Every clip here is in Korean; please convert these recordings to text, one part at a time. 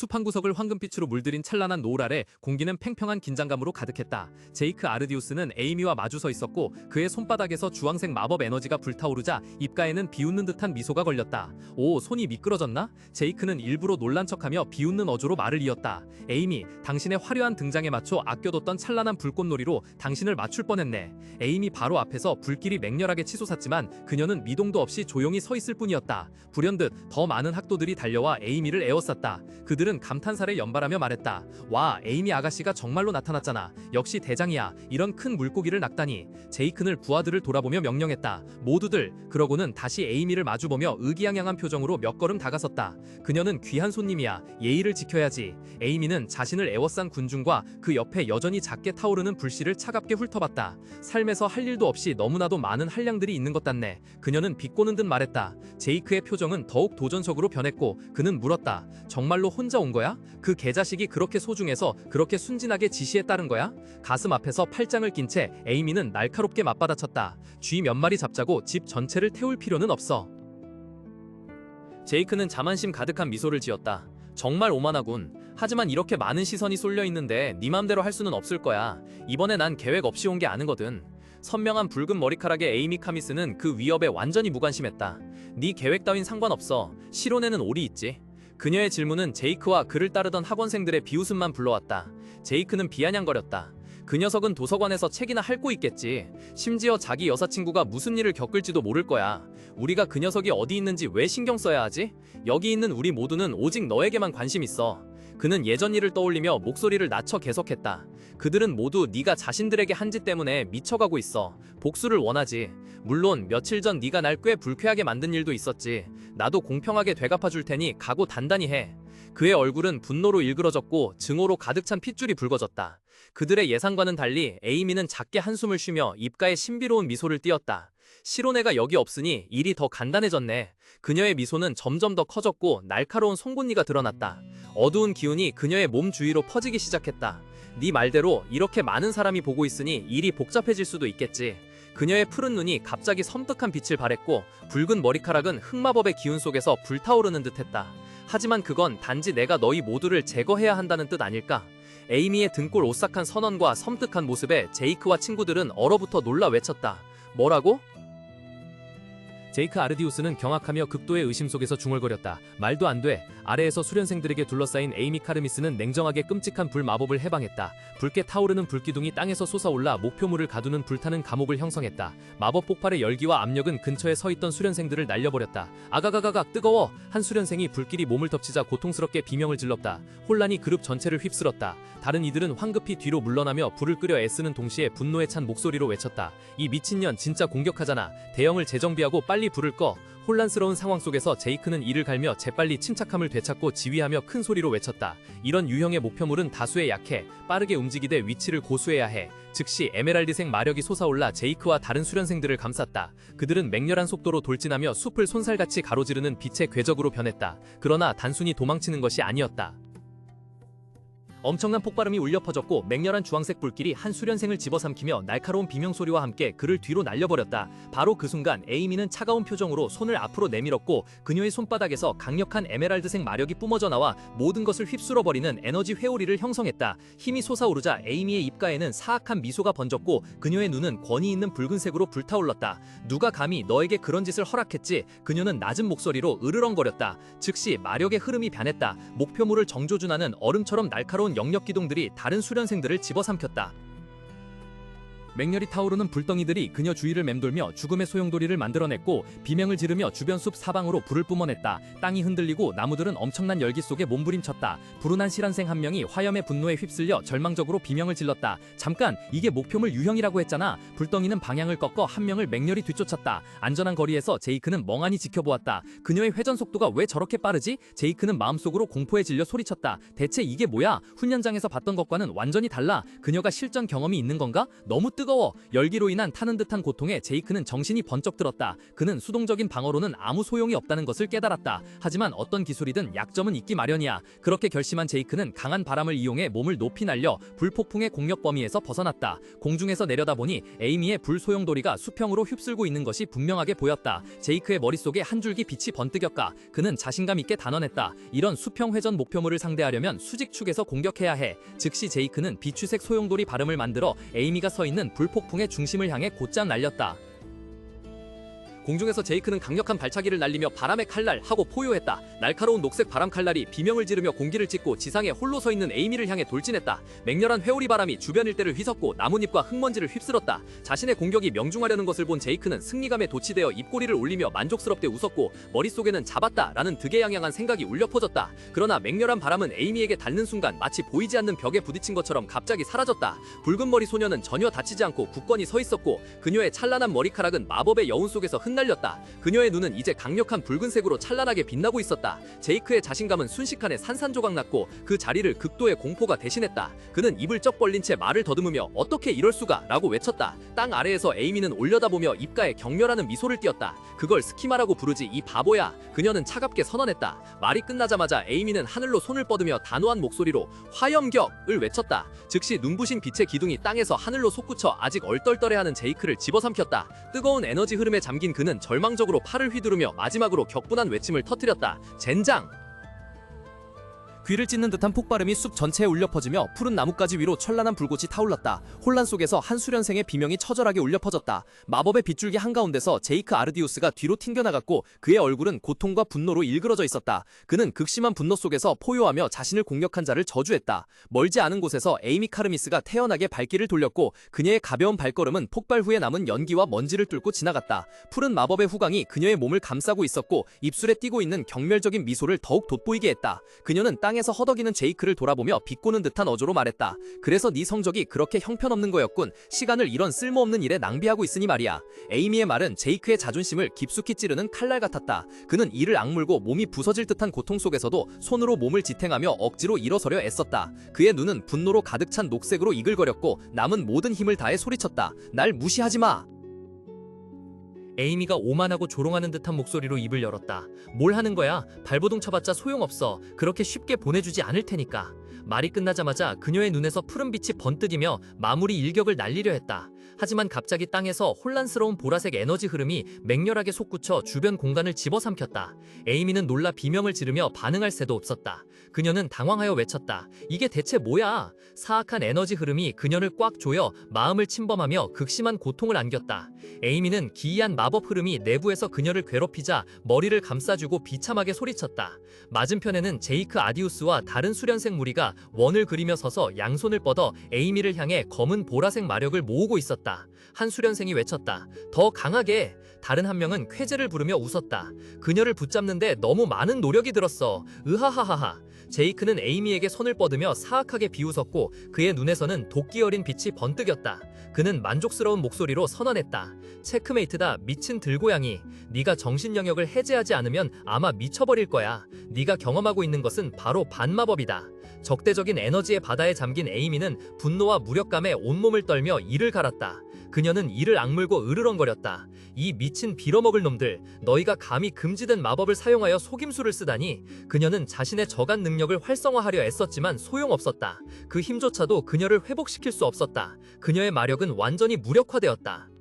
숲 한 구석을 황금빛으로 물들인 찬란한 노을 아래 공기는 팽팽한 긴장감으로 가득했다. 제이크 아르디우스는 에이미와 마주 서 있었고 그의 손바닥에서 주황색 마법 에너지가 불타오르자 입가에는 비웃는 듯한 미소가 걸렸다. 오, 손이 미끄러졌나? 제이크는 일부러 놀란 척하며 비웃는 어조로 말을 이었다. 에이미, 당신의 화려한 등장에 맞춰 아껴뒀던 찬란한 불꽃놀이로 당신을 맞출 뻔했네. 에이미 바로 앞에서 불길이 맹렬하게 치솟았지만 그녀는 미동도 없이 조용히 서 있을 뿐이었다. 불현듯 더 많은 학도들이 달려와 에이미를 에워쌌다. 그들은 감탄사를 연발하며 말했다. 와, 에이미 아가씨가 정말로 나타났잖아. 역시 대장이야. 이런 큰 물고기를 낚다니. 제이크는 부하들을 돌아보며 명령했다. 모두들. 그러고는 다시 에이미를 마주보며 의기양양한 표정으로 몇 걸음 다가섰다. 그녀는 귀한 손님이야. 예의를 지켜야지. 에이미는 자신을 에워싼 군중과 그 옆에 여전히 작게 타오르는 불씨를 차갑게 훑어봤다. 삶에서 할 일도 없이 너무나도 많은 한량들이 있는 것 같네. 그녀는 비꼬는 듯 말했다. 제이크의 표정은 더욱 도전적으로 변했고 그는 물었다. 정말로 혼자 온 거야? 그 개자식이 그렇게 소중해서 그렇게 순진하게 지시에 따른 거야? 가슴 앞에서 팔짱을 낀 채 에이미는 날카롭게 맞받아쳤다. 쥐 몇 마리 잡자고 집 전체를 태울 필요는 없어. 제이크는 자만심 가득한 미소를 지었다. 정말 오만하군. 하지만 이렇게 많은 시선이 쏠려 있는데 네 맘대로 할 수는 없을 거야. 이번에 난 계획 없이 온 게 아니거든. 선명한 붉은 머리카락의 에이미 카미스는 그 위협에 완전히 무관심했다. 네 계획 따윈 상관없어. 실온에는 올이 있지. 그녀의 질문은 제이크와 그를 따르던 학원생들의 비웃음만 불러왔다. 제이크는 비아냥거렸다. 그 녀석은 도서관에서 책이나 핥고 있겠지. 심지어 자기 여사친구가 무슨 일을 겪을지도 모를 거야. 우리가 그 녀석이 어디 있는지 왜 신경 써야 하지? 여기 있는 우리 모두는 오직 너에게만 관심 있어. 그는 예전 일을 떠올리며 목소리를 낮춰 계속했다. 그들은 모두 네가 자신들에게 한 짓 때문에 미쳐가고 있어. 복수를 원하지. 물론 며칠 전 네가 날 꽤 불쾌하게 만든 일도 있었지. 나도 공평하게 되갚아줄 테니 각오 단단히 해. 그의 얼굴은 분노로 일그러졌고 증오로 가득 찬 핏줄이 붉어졌다. 그들의 예상과는 달리 에이미는 작게 한숨을 쉬며 입가에 신비로운 미소를 띄었다. 시로네가 여기 없으니 일이 더 간단해졌네. 그녀의 미소는 점점 더 커졌고 날카로운 송곳니가 드러났다. 어두운 기운이 그녀의 몸 주위로 퍼지기 시작했다. 네 말대로 이렇게 많은 사람이 보고 있으니 일이 복잡해질 수도 있겠지. 그녀의 푸른 눈이 갑자기 섬뜩한 빛을 발했고 붉은 머리카락은 흑마법의 기운 속에서 불타오르는 듯했다. 하지만 그건 단지 내가 너희 모두를 제거해야 한다는 뜻 아닐까? 에이미의 등골 오싹한 선언과 섬뜩한 모습에 제이크와 친구들은 얼어붙어 놀라 외쳤다. 뭐라고? 제이크 아르디우스는 경악하며 극도의 의심 속에서 중얼거렸다. 말도 안 돼. 아래에서 수련생들에게 둘러싸인 에이미 카르미스는 냉정하게 끔찍한 불마법을 해방했다. 붉게 타오르는 불기둥이 땅에서 솟아올라 목표물을 가두는 불타는 감옥을 형성했다. 마법 폭발의 열기와 압력은 근처에 서있던 수련생들을 날려버렸다. 아가가가각 뜨거워! 한 수련생이 불길이 몸을 덮치자 고통스럽게 비명을 질렀다. 혼란이 그룹 전체를 휩쓸었다. 다른 이들은 황급히 뒤로 물러나며 불을 끄려 애쓰는 동시에 분노에 찬 목소리로 외쳤다. 이 미친년 진짜 공격하잖아. 대형을 재정비하고 빨리 불을 꺼. 혼란스러운 상황 속에서 제이크는 이를 갈며 재빨리 침착함을 되찾고 지휘하며 큰 소리로 외쳤다. 이런 유형의 목표물은 다수에 약해. 빠르게 움직이되 위치를 고수해야 해. 즉시 에메랄드색 마력이 솟아올라 제이크와 다른 수련생들을 감쌌다. 그들은 맹렬한 속도로 돌진하며 숲을 손살같이 가로지르는 빛의 궤적으로 변했다. 그러나 단순히 도망치는 것이 아니었다. 엄청난 폭발음이 울려 퍼졌고 맹렬한 주황색 불길이 한 수련생을 집어삼키며 날카로운 비명소리와 함께 그를 뒤로 날려버렸다. 바로 그 순간 에이미는 차가운 표정으로 손을 앞으로 내밀었고 그녀의 손바닥에서 강력한 에메랄드색 마력이 뿜어져 나와 모든 것을 휩쓸어버리는 에너지 회오리를 형성했다. 힘이 솟아오르자 에이미의 입가에는 사악한 미소가 번졌고 그녀의 눈은 권위 있는 붉은색으로 불타올랐다. 누가 감히 너에게 그런 짓을 허락했지? 그녀는 낮은 목소리로 으르렁거렸다. 즉시 마력의 흐름이 변했다. 목표물을 정조준하는 얼음처럼 날카로운 영역 기둥들이 다른 수련생들을 집어삼켰다. 맹렬히 타오르는 불덩이들이 그녀 주위를 맴돌며 죽음의 소용돌이를 만들어냈고 비명을 지르며 주변 숲 사방으로 불을 뿜어냈다. 땅이 흔들리고 나무들은 엄청난 열기 속에 몸부림쳤다. 불운한 실한생 한 명이 화염의 분노에 휩쓸려 절망적으로 비명을 질렀다. 잠깐! 이게 목표물 유형이라고 했잖아. 불덩이는 방향을 꺾어 한 명을 맹렬히 뒤쫓았다. 안전한 거리에서 제이크는 멍하니 지켜보았다. 그녀의 회전 속도가 왜 저렇게 빠르지? 제이크는 마음속으로 공포에 질려 소리쳤다. 대체 이게 뭐야? 훈련장에서 봤던 것과는 완전히 달라. 그녀가 실전 경험이 있는 건가? 너무 뜨거워. 열기로 인한 타는 듯한 고통에 제이크는 정신이 번쩍 들었다. 그는 수동적인 방어로는 아무 소용이 없다는 것을 깨달았다. 하지만 어떤 기술이든 약점은 있기 마련이야. 그렇게 결심한 제이크는 강한 바람을 이용해 몸을 높이 날려 불폭풍의 공격 범위에서 벗어났다. 공중에서 내려다보니 에이미의 불소용돌이가 수평으로 휩쓸고 있는 것이 분명하게 보였다. 제이크의 머릿속에 한 줄기 빛이 번뜩였다. 그는 자신감 있게 단언했다. 이런 수평 회전 목표물을 상대하려면 수직축에서 공격해야 해. 즉시 제이크는 비추색 소용돌이 발음을 만들어 에이미가 서 있는 불폭풍의 중심을 향해 곧장 날렸다. 공중에서 제이크는 강력한 발차기를 날리며 바람의 칼날 하고 포효했다. 날카로운 녹색 바람 칼날이 비명을 지르며 공기를 찢고 지상에 홀로 서 있는 에이미를 향해 돌진했다. 맹렬한 회오리 바람이 주변 일대를 휘젓고 나뭇잎과 흙먼지를 휩쓸었다. 자신의 공격이 명중하려는 것을 본 제이크는 승리감에 도취되어 입꼬리를 올리며 만족스럽게 웃었고 머릿속에는 잡았다라는 득에양양한 생각이 울려 퍼졌다. 그러나 맹렬한 바람은 에이미에게 닿는 순간 마치 보이지 않는 벽에 부딪힌 것처럼 갑자기 사라졌다. 붉은 머리 소녀는 전혀 다치지 않고 굳건히 서 있었고 그녀의 찬란한 머리카락은 마법의 여운 속에서 흩날렸다. 그녀의 눈은 이제 강력한 붉은색으로 찬란하게 빛나고 있었다. 제이크의 자신감은 순식간에 산산조각났고 그 자리를 극도의 공포가 대신했다. 그는 입을 쩍 벌린 채 말을 더듬으며 어떻게 이럴 수가 라고 외쳤다. 땅 아래에서 에이미는 올려다보며 입가에 격렬하는 미소를 띄었다. 그걸 스키마라고 부르지 이 바보야. 그녀는 차갑게 선언했다. 말이 끝나자마자 에이미는 하늘로 손을 뻗으며 단호한 목소리로 화염격을 외쳤다. 즉시 눈부신 빛의 기둥이 땅에서 하늘로 솟구쳐 아직 얼떨떨해하는 제이크를 집어삼켰다. 뜨거운 에너지 흐름에 잠긴 그는 절망적으로 팔을 휘두르며 마지막으로 격분한 외침을 터뜨렸다. 젠장! 귀를 찢는 듯한 폭발음이 숲 전체에 울려 퍼지며 푸른 나뭇가지 위로 찬란한 불꽃이 타올랐다. 혼란 속에서 한 수련생의 비명이 처절하게 울려 퍼졌다. 마법의 빗줄기 한가운데서 제이크 아르디우스가 뒤로 튕겨나갔고 그의 얼굴은 고통과 분노로 일그러져 있었다. 그는 극심한 분노 속에서 포효하며 자신을 공격한 자를 저주했다. 멀지 않은 곳에서 에이미 카르미스가 태연하게 발길을 돌렸고 그녀의 가벼운 발걸음은 폭발 후에 남은 연기와 먼지를 뚫고 지나갔다. 푸른 마법의 후광이 그녀의 몸을 감싸고 있었고 입술에 띄고 있는 경멸적인 미소를 더욱 돋보이게 했다. 그녀는 땅에서 허덕이는 제이크를 돌아보며 비꼬는 듯한 어조로 말했다. 그래서 네 성적이 그렇게 형편없는 거였군. 시간을 이런 쓸모없는 일에 낭비하고 있으니 말이야. 에이미의 말은 제이크의 자존심을 깊숙이 찌르는 칼날 같았다. 그는 이를 악물고 몸이 부서질 듯한 고통 속에서도 손으로 몸을 지탱하며 억지로 일어서려 애썼다. 그의 눈은 분노로 가득 찬 녹색으로 이글거렸고 남은 모든 힘을 다해 소리쳤다. 날 무시하지 마. 에이미가 오만하고 조롱하는 듯한 목소리로 입을 열었다. 뭘 하는 거야? 발버둥 쳐봤자 소용없어. 그렇게 쉽게 보내주지 않을 테니까. 말이 끝나자마자 그녀의 눈에서 푸른 빛이 번뜩이며 마무리 일격을 날리려 했다. 하지만 갑자기 땅에서 혼란스러운 보라색 에너지 흐름이 맹렬하게 솟구쳐 주변 공간을 집어삼켰다. 에이미는 놀라 비명을 지르며 반응할 새도 없었다. 그녀는 당황하여 외쳤다. 이게 대체 뭐야? 사악한 에너지 흐름이 그녀를 꽉 조여 마음을 침범하며 극심한 고통을 안겼다. 에이미는 기이한 마법 흐름이 내부에서 그녀를 괴롭히자 머리를 감싸주고 비참하게 소리쳤다. 맞은편에는 제이크 아디우스와 다른 수련생 무리가 원을 그리며 서서 양손을 뻗어 에이미를 향해 검은 보라색 마력을 모으고 있었다. 한 수련생이 외쳤다. 더 강하게. 다른 한 명은 쾌재를 부르며 웃었다. 그녀를 붙잡는데 너무 많은 노력이 들었어. 으하하하하. 제이크는 에이미에게 손을 뻗으며 사악하게 비웃었고 그의 눈에서는 도끼 어린 빛이 번뜩였다. 그는 만족스러운 목소리로 선언했다. 체크메이트다. 미친 들고양이. 네가 정신 영역을 해제하지 않으면 아마 미쳐버릴 거야. 네가 경험하고 있는 것은 바로 반마법이다. 적대적인 에너지의 바다에 잠긴 에이미는 분노와 무력감에 온몸을 떨며 이를 갈았다. 그녀는 이를 악물고 으르렁거렸다. 이 미친 빌어먹을 놈들, 너희가 감히 금지된 마법을 사용하여 속임수를 쓰다니. 그녀는 자신의 저간 능력을 활성화하려 애썼지만 소용없었다. 그 힘조차도 그녀를 회복시킬 수 없었다. 그녀의 마력은 완전히 무력화되었다.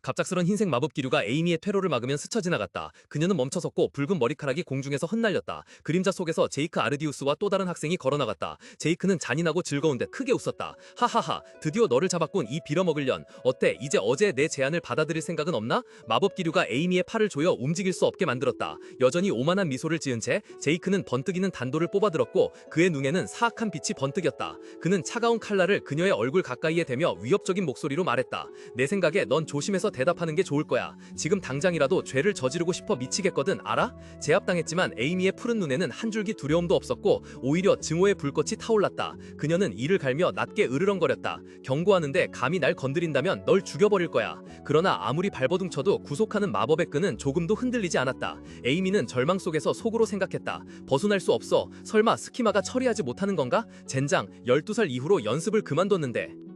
갑작스런 흰색 마법 기류가 에이미의 퇴로를 막으면 스쳐 지나갔다. 그녀는 멈춰섰고 붉은 머리카락이 공중에서 흩날렸다. 그림자 속에서 제이크 아르디우스와 또 다른 학생이 걸어나갔다. 제이크는 잔인하고 즐거운 듯 크게 웃었다. 하하하, 드디어 너를 잡았군 이 빌어먹을년. 어때? 이제 어제 내 제안을 받아들일 생각은 없나? 마법 기류가 에이미의 팔을 조여 움직일 수 없게 만들었다. 여전히 오만한 미소를 지은 채 제이크는 번뜩이는 단도를 뽑아들었고 그의 눈에는 사악한 빛이 번뜩였다. 그는 차가운 칼날을 그녀의 얼굴 가까이에 대며 위협적인 목소리로 말했다. 내 생각에 넌 조심해서 대답하는 게 좋을 거야. 지금 당장이라도 죄를 저지르고 싶어 미치겠거든. 알아? 제압당했지만 에이미의 푸른 눈에는 한 줄기 두려움도 없었고 오히려 증오의 불꽃이 타올랐다. 그녀는 이를 갈며 낮게 으르렁거렸다. 경고하는데 감히 날 건드린다면 널 죽여버릴 거야. 그러나 아무리 발버둥 쳐도 구속하는 마법의 끈은 조금도 흔들리지 않았다. 에이미는 절망 속에서 속으로 생각했다. 벗어날 수 없어. 설마 스키마가 처리하지 못하는 건가? 젠장, 12살 이후로 연습을 그만뒀는데.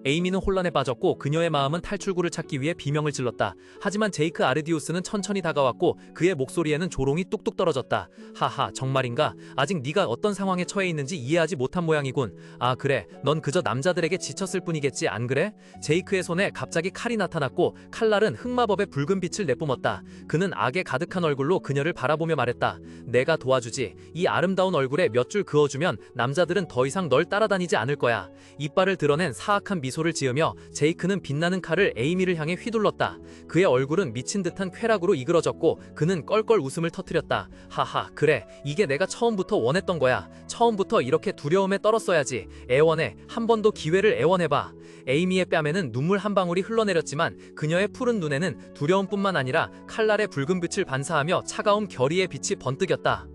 에이미는 혼란에 빠졌고 그녀의 마음은 탈출구를 찾기 위해 비명을 질렀다. 하지만 제이크 아르디우스는 천천히 다가왔고 그의 목소리에는 조롱이 뚝뚝 떨어졌다. 하하, 정말인가? 아직 네가 어떤 상황에 처해 있는지 이해하지 못한 모양이군. 아 그래, 넌 그저 남자들에게 지쳤을 뿐이겠지, 안 그래? 제이크의 손에 갑자기 칼이 나타났고 칼날은 흑마법의 붉은 빛을 내뿜었다. 그는 악에 가득한 얼굴로 그녀를 바라보며 말했다. 내가 도와주지. 이 아름다운 얼굴에 몇 줄 그어주면 남자들은 더 이상 널 따라다니지 않을 거야. 이빨을 드러낸 사악한 미소를 지으며 제이크는 빛나는 칼을 에이미를 향해 휘둘렀다. 그의 얼굴은 미친 듯한 쾌락으로 이그러졌고 그는 껄껄 웃음을 터뜨렸다. 하하, 그래, 이게 내가 처음부터 원했던 거야. 처음부터 이렇게 두려움에 떨었어야지. 애원해, 한 번 더 기회를 애원해봐. 에이미의 뺨에는 눈물 한 방울이 흘러내렸지만 그녀의 푸른 눈에는 두려움뿐만 아니라 칼날의 붉은 빛을 반사하며 차가운 결의의 빛이 번뜩였다.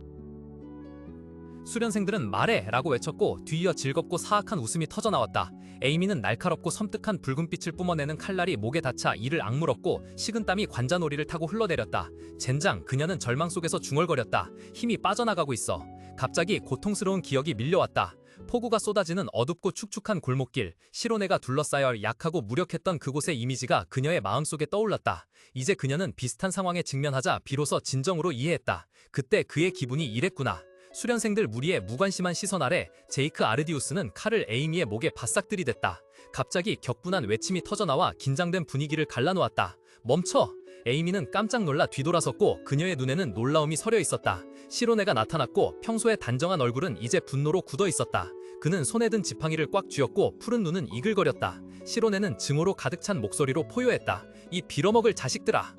수련생들은 말해! 라고 외쳤고 뒤이어 즐겁고 사악한 웃음이 터져나왔다. 에이미는 날카롭고 섬뜩한 붉은빛을 뿜어내는 칼날이 목에 닿자 이를 악물었고 식은땀이 관자놀이를 타고 흘러내렸다. 젠장, 그녀는 절망 속에서 중얼거렸다. 힘이 빠져나가고 있어. 갑자기 고통스러운 기억이 밀려왔다. 폭우가 쏟아지는 어둡고 축축한 골목길, 시로네가 둘러싸여 약하고 무력했던 그곳의 이미지가 그녀의 마음속에 떠올랐다. 이제 그녀는 비슷한 상황에 직면하자 비로소 진정으로 이해했다. 그때 그의 기분이 이랬구나. 수련생들 무리의 무관심한 시선 아래 제이크 아르디우스는 칼을 에이미의 목에 바싹 들이댔다. 갑자기 격분한 외침이 터져나와 긴장된 분위기를 갈라놓았다. 멈춰! 에이미는 깜짝 놀라 뒤돌아섰고 그녀의 눈에는 놀라움이 서려 있었다. 시로네가 나타났고 평소의 단정한 얼굴은 이제 분노로 굳어 있었다. 그는 손에 든 지팡이를 꽉 쥐었고 푸른 눈은 이글거렸다. 시로네는 증오로 가득 찬 목소리로 포효했다. 이 빌어먹을 자식들아!